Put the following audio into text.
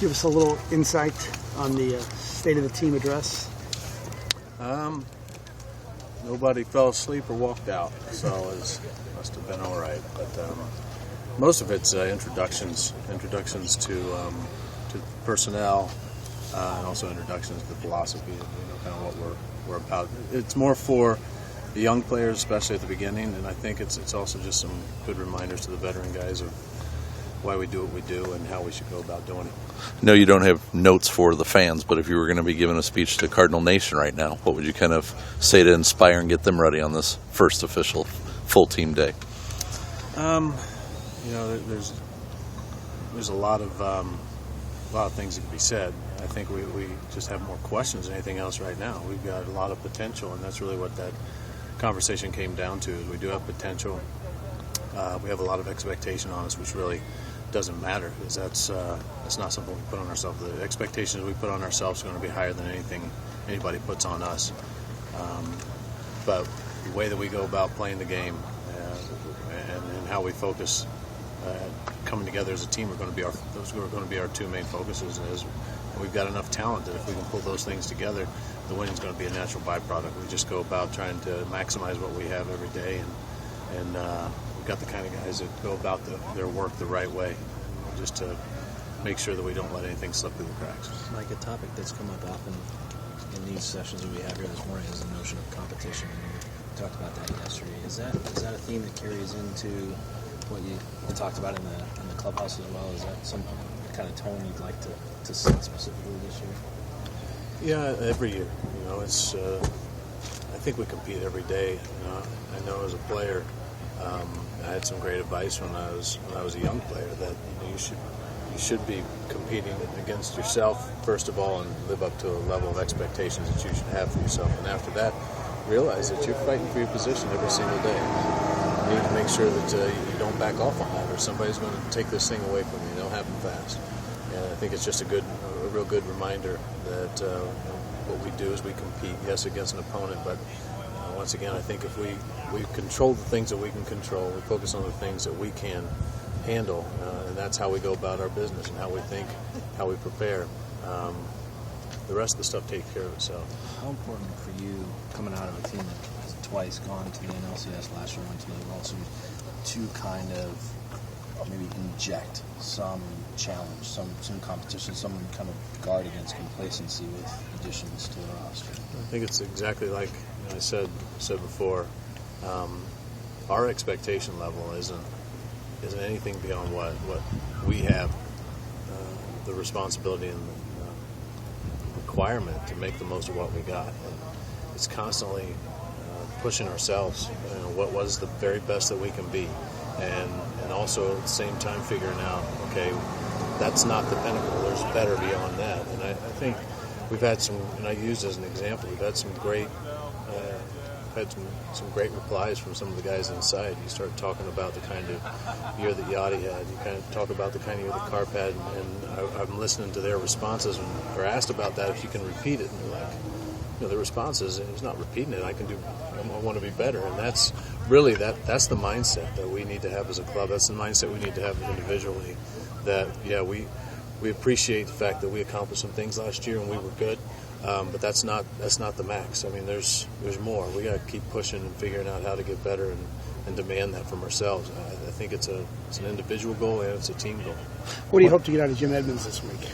give us a little insight on the State of the Team address? Nobody fell asleep or walked out, so it must have been all right. But most of it's introductions to personnel, and also introductions to philosophy and kind of what we're about. It's more for the young players, especially at the beginning, and I think it's also just some good reminders to the veteran guys of why we do what we do and how we should go about doing it. No, you don't have notes for the fans, but if you were going to be giving a speech to Cardinal Nation right now, what would you kind of say to inspire and get them ready on this first official full team day? There's a lot of things that can be said. I think we just have more questions than anything else right now. We've got a lot of potential, and that's really what that conversation came down to. Is we do have potential. We have a lot of expectation on us, which really doesn't matter, because that's not something we put on ourselves. The expectations we put on ourselves are going to be higher than anything anybody puts on us. But the way that we go about playing the game and how we focus coming together as a team are going to be our two main focuses. As we've got enough talent that if we can pull those things together, the winning is going to be a natural byproduct. We just go about trying to maximize what we have every day, and we've got the kind of guys that go about their work the right way, just to make sure that we don't let anything slip through the cracks. Mike, a topic that's come up often in these sessions that we have here this morning is the notion of competition. We talked about that yesterday. Is that a theme that carries into what you talked about in the clubhouse as well? Is that some kind of tone you'd like to set specifically this year? Yeah, every year. It's. I think we compete every day. I know as a player, I had some great advice when I was a young player that you should be competing against yourself first of all, and live up to a level of expectations that you should have for yourself. And after that, realize that you're fighting for your position every single day. You need to make sure that you don't back off on that, or somebody's going to take this thing away from you. It'll happen fast. And I think it's just a real good reminder that what we do is we compete, yes, against an opponent, but once again, I think if we control the things that we can control, we focus on the things that we can handle, and that's how we go about our business and how we think, how we prepare. The rest of the stuff takes care of itself. How important for you, coming out of a team that has twice gone to the NLCS, last year went to the World Series, to kind of maybe inject some challenge, some competition, some kind of guard against complacency with additions to the roster? I think it's exactly like I said before. Our expectation level isn't anything beyond what we have the responsibility and the requirement to make the most of what we got. And it's constantly pushing ourselves. What was the very best that we can be, and also at the same time figuring out, okay, that's not the pinnacle. There's better beyond that. And I think we've had some, and I used as an example, we've had some great replies from some of the guys inside. You start talking about the kind of year that Yachty had. You kind of talk about the kind of year that Carp had, and I'm listening to their responses when they're asked about that, if you can repeat it. And they're like, the response is, he's not repeating it. I want to be better. And that's really, that's the mindset that we need to have as a club. That's the mindset we need to have individually. That, yeah, we appreciate the fact that we accomplished some things last year and we were good. But that's not the max. I mean, there's more. We got to keep pushing and figuring out how to get better and demand that from ourselves. I think it's an individual goal and it's a team goal. What do you hope to get out of Jim Edmonds this week?